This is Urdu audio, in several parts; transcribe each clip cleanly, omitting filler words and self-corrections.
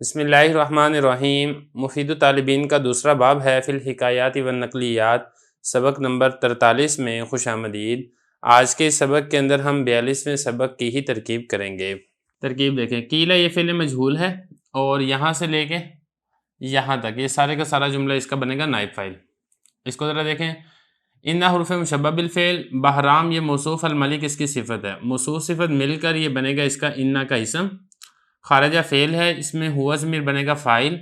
بسم اللہ الرحمن الرحیم۔ مفید طالبین کا دوسرا باب ہے فی الحکایات والنقلیات، سبق نمبر 43 میں خوش آمدید۔ آج کے سبق کے اندر ہم 42ویں سبق کی ہی ترکیب کریں گے۔ ترکیب دیکھیں، قیل یہ فعل مجہول ہے اور یہاں سے لے کے یہاں تک یہ سارے کا سارا جملہ اس کا بنے گا نائب فاعل۔ اس کو ذرا دیکھیں، ان حروف مشبہ بالفعل، بہرام یہ موصوف، الملک اس کی صفت ہے، موصوف صفت مل کر یہ بنے گا اس کا انا کا اسم، خارجہ فعل ہے، اس میں ہوا ضمیر بنے گا فاعل،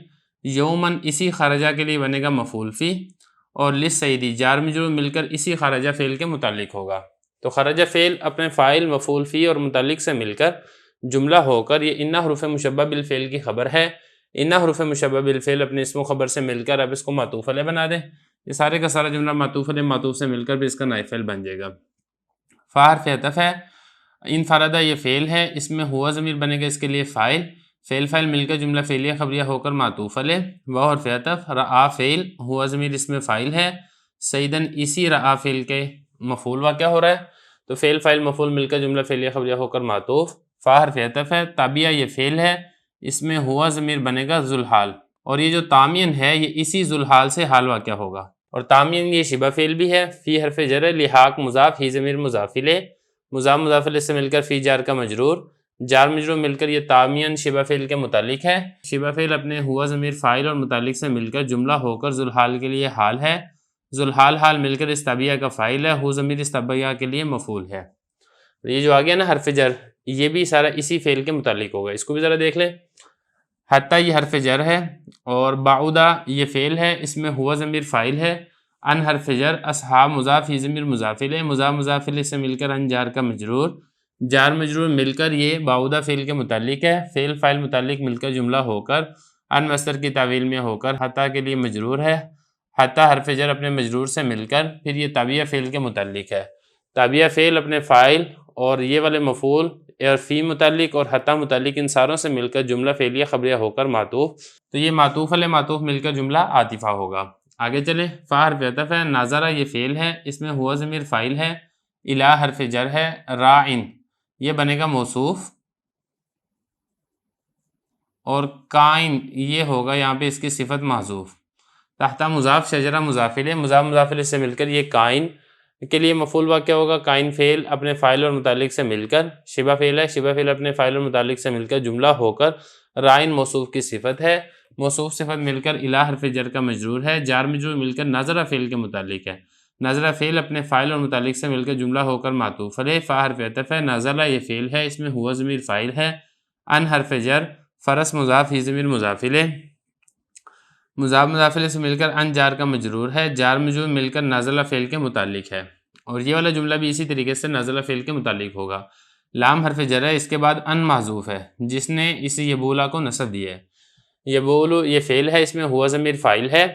یومن اسی خارجہ کے لیے بنے گا مفعول فی، اور للسیدی جار مجرور مل کر اسی خارجہ فعل کے متعلق ہوگا۔ تو خارجہ فعل اپنے فاعل، مفعول فی اور متعلق سے مل کر جملہ ہو کر یہ ان حروف مشبہ بالفعل کی خبر ہے۔ ان حروف مشبہ بالفعل اپنے اسم و خبر سے مل کر اب اس کو معطوف علیہ بنا دیں، یہ سارے کا سارا جملہ معطوف علیہ معطوف سے مل کر بھی اس کا نائب فعل بن جائے گا۔ فا حرف عطف ہے، انفردہ یہ فعل ہے، اس میں ہوا ضمیر بنے گا اس کے لیے فاعل، فعل فاعل مل کر جملہ فعلیہ خبریہ ہو کر معطوف علیہ، واو حرف عطف، رعا فعل، ہوا ضمیر اس میں فاعل ہے، سیدن اسی رعا فعل کے مفعول واقع ہو رہا ہے، تو فعل فاعل مفعول مل کر جملہ فعلیہ خبریہ ہو کر معطوف۔ فا حرف عطف ہے، تابعہ یہ فعل ہے، اس میں ہوا ضمیر بنے گا ذوالحال، اور یہ جو تامین ہے یہ اسی ذوالحال سے حال واقع ہوگا، اور تامین یہ شبہ فعل بھی ہے۔ فی حرف جر، لحاق مضاف، ہی ضمیر مضاف الیہ، مضاف مضاف الیہ سے مل کر فی جار کا مجرور، جار مجرور مل کر یہ تامین شبہ فعل کے متعلق ہے، شبہ فعل اپنے ہوا ضمیر فاعل اور متعلق سے مل کر جملہ ہو کر ذوالحال کے لیے حال ہے، ذوالحال حال مل کر اس تابعہ کا فاعل ہے، ہو ضمیر اس تابعہ کے لیے مفعول ہے۔ یہ جو آ گیا نا حرف جر، یہ بھی سارا اسی فعل کے متعلق ہوگا، اس کو بھی ذرا دیکھ لیں۔ حتی یہ حرف جر ہے، اور بعودہ یہ فعل ہے، اس میں ہوا ضمیر فاعل ہے، ان حرف جر، اصحاب مضاف، ہی ضمیر مضاف الیہ، مضاف مضاف الیہ سے مل کر ان جار کا مجرور، جار مجرور مل کر یہ بعودہ فعل کے متعلق ہے، فعل فاعل متعلق مل کر جملہ ہو کر ان مصدر کی تعویل میں ہو کر حتی کے لیے مجرور ہے، حتی حرف جر اپنے مجرور سے مل کر پھر یہ تابعہ فعل کے متعلق ہے، تابعہ فعل اپنے فاعل اور یہ والے مفعول اور فی متعلق اور حتی متعلق ان ساروں سے مل کر جملہ فعلیہ خبریہ ہو کر معطوف، تو یہ معطوف علیہ معطوف مل کر جملہ عاطفہ ہوگا۔ آگے چلیں، فا حرف عطف ہے، ناظرہ یہ فعل ہے، اس میں ہوا ضمیر فاعل ہے، الہ حرف جر ہے، راعن یہ بنے گا موصوف، اور کائن یہ ہوگا یہاں پہ اس کی صفت محذوف، تحت مضاف، شجرہ مضاف الیہ، مضاف مضاف الیہ سے مل کر یہ کائن کے لیے مفعول واقع ہوگا، کائن فعل اپنے فاعل اور متعلق سے مل کر شبہ فعل ہے، شبہ فعل اپنے فاعل اور متعلق سے مل کر جملہ ہو کر رائن موصوف کی صفت ہے، موصوف صفت مل کر الہ حرف جر کا مجرور ہے، جار مجرور مل کر ناظرہ فعل کے متعلق ہے، ناظرہ فعل اپنے فاعل اور متعلق سے مل کر جملہ ہو کر معطوف علیہ، فا حرف عطف ہے، نازلہ یہ فعل ہے، اس میں ہوا ضمیر فاعل ہے، ان حرف جر، فرس مضاف، ہی ضمیر مضاف الیہ، مضاف مضاف الیہ سے مل کر ان جار کا مجرور ہے، جار مجرور مل کر نازلہ فعل کے متعلق ہے، اور یہ والا جملہ بھی اسی طریقے سے نازلہ فعل کے متعلق ہوگا۔ لام حرف جر ہے، اس کے بعد ان محذوف ہے، جس نے اس یبولا کو نصب دیا ہے، یبولو یہ فعل ہے، اس میں ہوا ضمیر فاعل ہے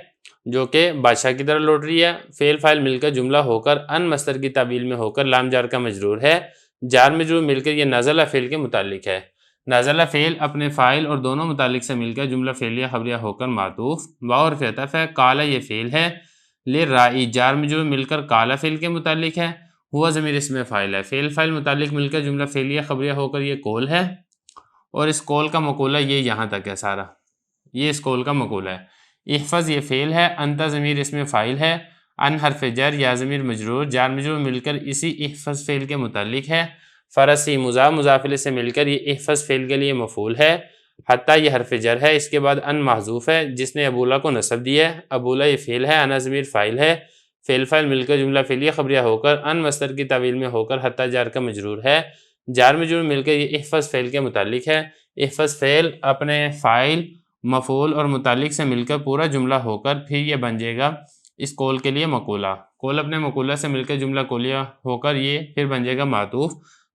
جو کہ بادشاہ کی طرح لوٹ رہی ہے، فعل فاعل مل کر جملہ ہو کر ان مصدر کی تعویل میں ہو کر لام جار کا مجرور ہے، جار مجرور مل کر یہ نازلہ فعل کے متعلق ہے، نازلہ فعل اپنے فاعل اور دونوں متعلق سے مل کر جملہ فعلیہ خبریہ ہو کر معطوف، واو حرف عطف ہے، قال یہ فعل ہے، للرائی جار مجرور مل کر قال فعل کے متعلق ہے، ہوا ضمیر اس میں فاعل ہے، فعل فاعل متعلق مل کر جملہ فعلیہ خبریہ ہو کر یہ قول ہے، اور اس قول کا مقولہ یہ یہاں تک ہے سارا، یہ اس قول کا مقولہ ہے۔ احفظ یہ فعل ہے، انت ضمیر اس میں فاعل ہے، ان حرف جر، یا ضمیر مجرور، جار مجرور مل کر اسی احفظ فعل کے متعلق ہے، فرسی مضاف مضاف الیہ سے مل کر یہ احفظ فعل کے لیے مفعول ہے، حتی یہ حرف جر ہے، اس کے بعد ان محذوف ہے جس نے ابولا کو نصب دیا ہے، ابولا یہ فعل ہے، انا ضمیر فاعل ہے، فعل فاعل مل کر جملہ فعلیہ خبریہ ہو کر ان مصدر کی تعویل میں ہو کر حتی جار کا مجرور ہے، جار مجرور مل کر یہ احفظ فعل کے متعلق ہے، احفظ فعل اپنے فاعل، مفعول اور متعلق سے مل کر پورا جملہ ہو کر پھر یہ بن جائے گا اس قول کے لیے مقولہ، قول اپنے مقولہ سے مل کر جملہ قولیہ ہو کر یہ پھر بن جائے گا معطوف۔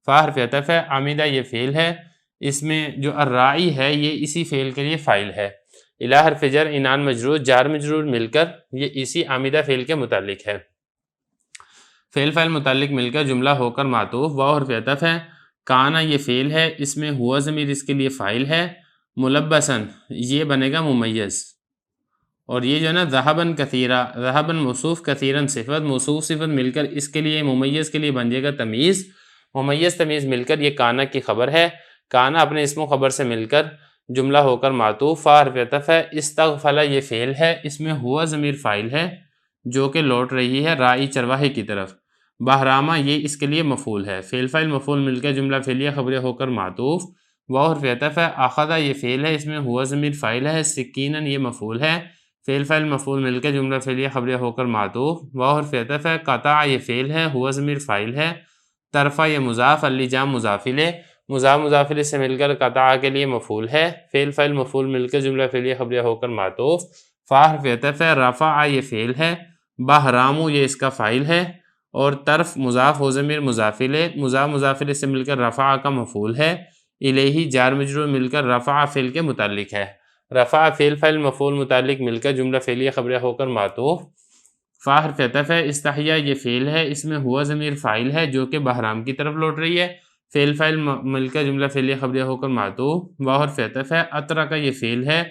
فا حرف عطف ہے، عامدہ یہ فعل ہے، اس میں جو الراعی ہے یہ اسی فعل کے لیے فاعل ہے، الہ حرف جر، انان مجرور، جار مجرور مل کر یہ اسی عامدہ فعل کے متعلق ہے، فعل فاعل متعلق مل کر جملہ ہو کر معطوف، واو حرف عطف ہے، کانا یہ فعل ہے، اس میں ہوا ضمیر اس کے لیے فاعل ہے، ملبسن یہ بنے گا ممیز، اور یہ جو ہے نا ذہبن کثیرہ، ذہبن موصوف، کثیرن صفت، موصوف صفت مل کر اس کے لیے ممیز کے لیے بن جائے گا تمیز، ممیز تمیز مل کر یہ کانا کی خبر ہے، کانا اپنے اسم و خبر سے مل کر جملہ ہو کر معطوف، فا حرف عطف ہے، استغفل یہ فعل ہے، اس میں ہوا ضمیر فاعل ہے جو کہ لوٹ رہی ہے رائی چرواہے کی طرف، بہرامہ یہ اس کے لیے مفعول ہے، فعل فاعل مفعول مل کر جملہ فعلیہ خبریہ ہو کر معطوف، واو حرف عطف ہے، اخذ یہ فعل ہے، اس میں ہوا ضمیر فاعل ہے، سکینا یہ مفعول ہے، فعل فاعل مفعول مل کر جملہ فعلیہ خبریہ ہو کر معطوف، واو حرف عطف ہے، قطع یہ فعل ہے، ہوا ضمیر فاعل ہے، طرفہ یہ مضاف، اللجام مضاف الیہ، مضاف مضاف الیہ سے مل کر قطع کے لیے مفعول ہے، فعل فاعل مفعول مل کر جملہ فعلیہ خبریہ ہو کر معطوف، فا حرف عطف ہے، رفع یہ فعل ہے، بہرامو یہ اس کا فاعل ہے، اور طرف مضاف و ضمیر مضاف الیہ، مضاف مضاف الیہ سے مل کر رفع کا مفعول ہے، الیہ جار مجرور مل کر رفع فعل کے متعلق ہے، رفع فعل فاعل مفعول متعلق مل کر جملہ فعلیہ خبریہ ہو کر معطوف، فا حرف عطف ہے، استحیا یہ فعل ہے، اس میں ہوا ضمیر فاعل ہے جو کہ بہرام کی طرف لوٹ رہی ہے، فعل فاعل مل کر جملہ فعلیہ خبریہ ہو کر معطوف، واو حرف عطف ہے، اطرا کا یہ فعل ہے،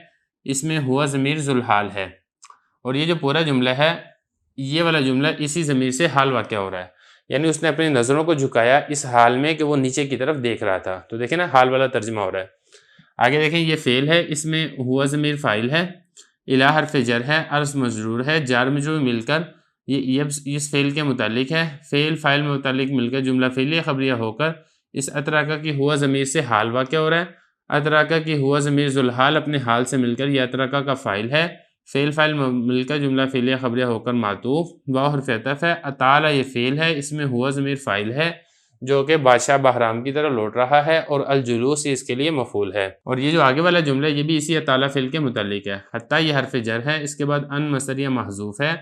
اس میں ہوا ضمیر ذوالحال ہے، اور یہ جو پورا جملہ ہے یہ والا جملہ اسی ضمیر سے حال واقع ہو رہا ہے، یعنی اس نے اپنی نظروں کو جھکایا اس حال میں کہ وہ نیچے کی طرف دیکھ رہا تھا، تو دیکھیں نا حال والا ترجمہ ہو رہا ہے۔ آگے دیکھیں یہ فعل ہے، اس میں ہوا ضمیر فاعل ہے، الی حرف جر ہے، عرض مجرور ہے، جار مجرور مل کر یہ اس فعل کے متعلق ہے، فعل فاعل میں متعلق مل کر جملہ فعلیہ خبریہ ہو کر اس اتراکا کی ہوا ضمیر سے حال واقع ہو رہا ہے، اتراکا کی ہوا ضمیر ذوالحال اپنے حال سے مل کر یہ اتراکا کا فاعل ہے، فعل فاعل مل کر جملہ فعلیہ خبریہ ہو کر معطوف، واو حرف عطف ہے، اطال یہ فعل ہے، اس میں ہوا ضمیر فاعل ہے جو کہ بادشاہ بہرام کی طرح لوٹ رہا ہے، اور الجلوس اس کے لیے مفعول ہے، اور یہ جو آگے والا جملہ یہ بھی اسی اطالہ فعل کے متعلق ہے، حتیٰ یہ حرف جر ہے، اس کے بعد ان مصدریہ محذوف ہے،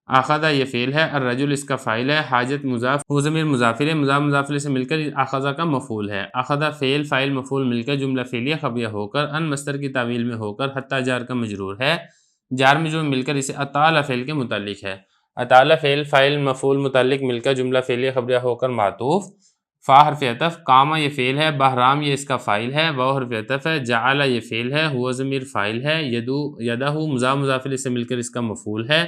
آخذہ یہ فعل ہے، الرجل اس کا فاعل ہے، حاجت مضاف ہو ضمیر مضاف الیہ، مضاف مضاف الیہ سے مل کر آخذہ کا مفعول ہے، آخذہ فعل فاعل مفعول مل کر جملہ فعلیہ خبریہ ہو کر ان مصدر کی تعویل میں ہو کر حتیٰ جار کا مجرور ہے، جار مجرور مل کر اسے اطال فعل کے متعلق ہے، اطال فعل فاعل مفعول متعلق مل کر جملہ فعلیہ خبریہ ہو کر معطوف، فا حرف عطف، قامہ یہ فعل ہے، بہرام یہ اس کا فاعل ہے، واو حرف عطف ہے، جعل یہ فعل ہے، ہوا ضمیر فاعل ہے، یدہ مضاف مضاف الیہ سے مل کر اس کا مفعول ہے،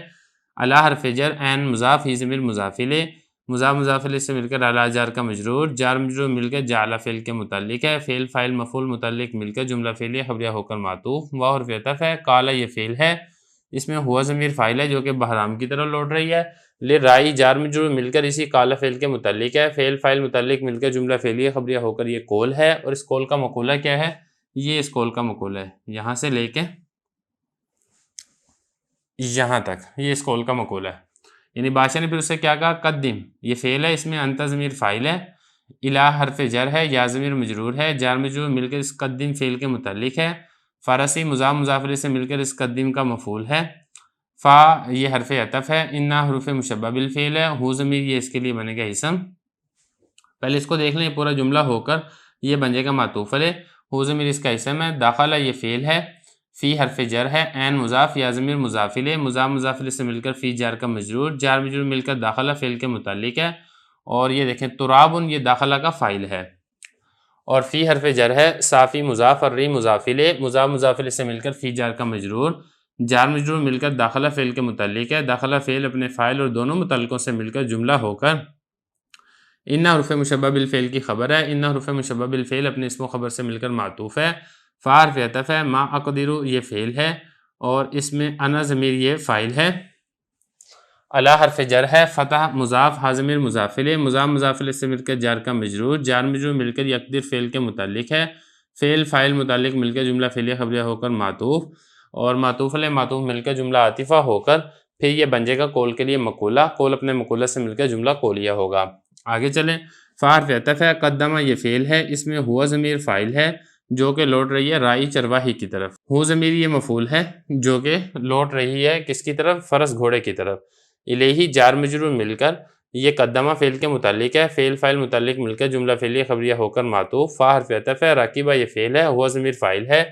الی حرف جر، عین مضاف ہی ضمیر مضاف الیہ، مضاف مضاف الیہ سے مل کر الی جار کا مجرور، جار مجرور مل کر جعل فعل کے متعلق ہے، فعل فاعل مفعول متعلق مل کر جملہ فعلیہ خبریہ ہو کر معطوف، واو حرف عطف ہے، قال یہ فعل ہے، اس میں ہوا ضمیر فاعل ہے جو کہ بہرام کی طرف لوٹ رہی ہے، لرائی جار مجرور مل کر اسی قال فعل کے متعلق ہے، فعل فاعل متعلق مل کر جملہ فعلیہ خبریہ ہو کر یہ قول ہے، اور اس قول کا مقولہ کیا ہے؟ یہ اس قول کا مقولہ ہے، یہاں سے لے کے یہاں تک یہ اس قول کا مقولہ ہے، یعنی بادشاہ نے پھر اسے کیا کہا؟ قدم یہ فعل ہے، اس میں انت ضمیر فاعل ہے، الی حرف جر ہے، یا ضمیر مجرور ہے، جار مجرور مل کر اس قدم فعل کے متعلق ہے، فارسی مضاف مضاف الیہ سے مل کر اس قدم کا مفعول ہے، فا یہ حرف عطف ہے، انا حروف مشبہ بالفعل ہے، ہو ضمیر یہ اس کے لیے بنے گا اسم، پہلے اس کو دیکھ لیں، پورا جملہ ہو کر یہ بن جائے گا معطوف علیہ، ہو ضمیر اس کا اسم ہے، داخلہ یہ فعل ہے، فی حرف جر ہے، عین مضاف یا ضمیر مضاف الیہ، مضاف مضاف الیہ سے مل کر فی جار کا مجرور، جار مجرور مل کر داخلہ فعل کے متعلق ہے، اور یہ دیکھیں ترابن یہ داخلہ کا فاعل ہے، اور فی حرف جر ہے، صافی مضاف اور ری مضاف الیہ، مضاف مضاف الیہ سے مل کر فی جار کا مجرور، جار مجرور مل کر داخلہ فعل کے متعلق ہے، داخلہ فعل اپنے فاعل اور دونوں متعلقوں سے مل کر جملہ ہو کر ان حروف مشبہ بالفعل کی خبر ہے، ان حروف مشبہ بالفعل اپنے اسم و خبر سے مل کر معطوف ہے، فا حرف عطف ہے، ما اقدرو یہ فعل ہے، اور اس میں انا ضمیر یہ فاعل ہے، الی حرف جر ہے، فتح مضاف ہا ضمیر مضاف الیہ، مضاف مضاف الیہ سے مل کر جار کا مجرور، جار مجرور مل کر یقدر فعل کے متعلق ہے، فعل فاعل متعلق مل کر جملہ فعلیہ خبریہ ہو کر معطوف، اور معطوف علیہ معطوف مل کر جملہ عاطفہ ہو کر پھر یہ بن جائے گا قول کے لیے مقولہ، قول اپنے مقولہ سے مل کر جملہ قولیہ ہوگا۔ آگے چلیں، فا حرف عطف ہے، قدمہ یہ فعل ہے، اس میں ہوا ضمیر فاعل ہے جو کہ لوٹ رہی ہے رائی چرواہی کی طرف، ہو ضمیر یہ مفعول ہے جو کہ لوٹ رہی ہے کس کی طرف؟ فرس گھوڑے کی طرف، الیہ جار مجرور مل کر یہ قدمہ فعل کے متعلق ہے، فعل فاعل متعلق مل کر جملہ فعلیہ خبریہ ہو کر معطوف، فا حرف عطف ہے، راکبہ یہ فعل ہے، ہوا ضمیر فاعل ہے،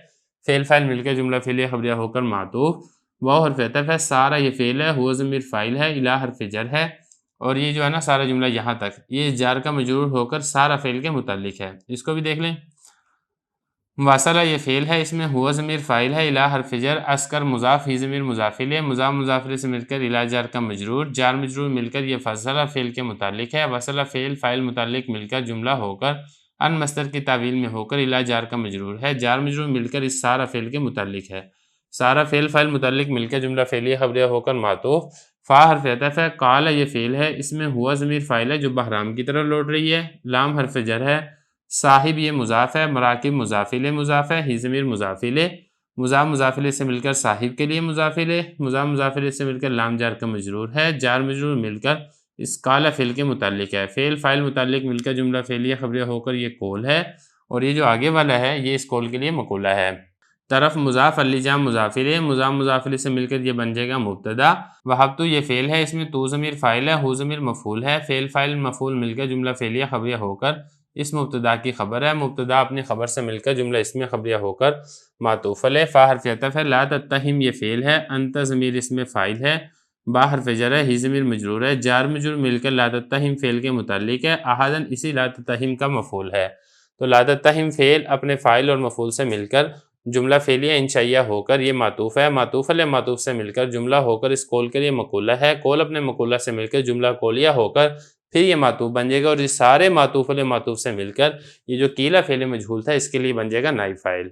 فعل فاعل مل کر جملہ فعلیہ خبریہ ہو کر معطوف، واو حرف عطف ہے، سارا یہ فعل ہے، ہوا ضمیر فاعل ہے، الی حرف جر ہے، اور یہ جو ہے نا سارا جملہ یہاں تک یہ جار کا مجرور ہو کر سارا فعل کے متعلق ہے، اس کو بھی دیکھ لیں، واصلہ یہ فعل ہے، اس میں ہوا ضمیر فاعل ہے، الی حرف جر، عسکر مضاف ہی ضمیر مضاف الیہ، مضاف مضاف الیہ سے مل کر الی جار کا مجرور، جار مجرور مل کر یہ فصلہ فعل کے متعلق ہے، وصلہ فعل فاعل متعلق مل کر جملہ ہو کر ان مصدر کی تعویل میں ہو کر الا جار کا مجرور ہے، جار مجرور مل کر اس سارا فعل کے متعلق ہے، سارا فعل فاعل متعلق مل کر جملہ فعلیہ خبریہ ہو کر معطوف، فا حرف عطف ہے، قال یہ فعل ہے، اس میں ہوا ضمیر فاعل ہے جو بحرام کی طرف لوٹ رہی ہے، لام حرف جر ہے، صاحب یہ مضاف ہے، مراکب مضاف الیہ مضاف ہے، ہی ضمیر مضاف الیہ، مضاف مضاف الیہ سے مل کر صاحب کے لیے مضاف الیہ، مضاف مضاف الیہ سے مل کر لام جار کا مجرور ہے، جار مجرور مل کر اس قال فعل کے متعلق ہے، فعل فاعل متعلق مل کر جملہ فعلیہ خبریہ ہو کر یہ قول ہے، اور یہ جو آگے والا ہے یہ اس قول کے لیے مقولہ ہے۔ طرف مضاف الجام مضاف الیہ، مضاف مضاف الیہ سے مل کر یہ بن جائے گا مبتدا، وہب تو یہ فعل ہے، اس میں تو ضمیر فاعل ہے، ہو ضمیر مفعول ہے، فعل فاعل مفعول مل کر جملہ فعلیہ خبریہ ہو کر اس مبتدا کی خبر ہے، مبتدا اپنی خبر سے مل کر جملہ اسمیہ خبریہ ہو کر معطوف علیہ، فا حرف عطف ہے، لا تتہم یہ فعل ہے، انت ضمیر اسم فاعل ہے، با حرف جر ہے، ہی ضمیر مجرور ہے، جار مجرور مل کر لا تتہم فعل کے متعلق ہے، احدن اسی لا تتہم کا مفعول ہے، تو لا تتہم فعل اپنے فاعل اور مفعول سے مل کر جملہ فعلیہ انشائیہ ہو کر یہ معطوف ہے، معطوف علیہ معطوف سے مل کر جملہ ہو کر اس قول کے لیے مقولہ ہے، قول اپنے مقولہ سے مل کر جملہ قولیہ ہو کر پھر یہ معطوف بن جائے گا، اور یہ سارے معطوف علیہ معطوف سے مل کر یہ جو قیل فعل مجہول تھا اس کے لیے بن جائے گا نائب فاعل۔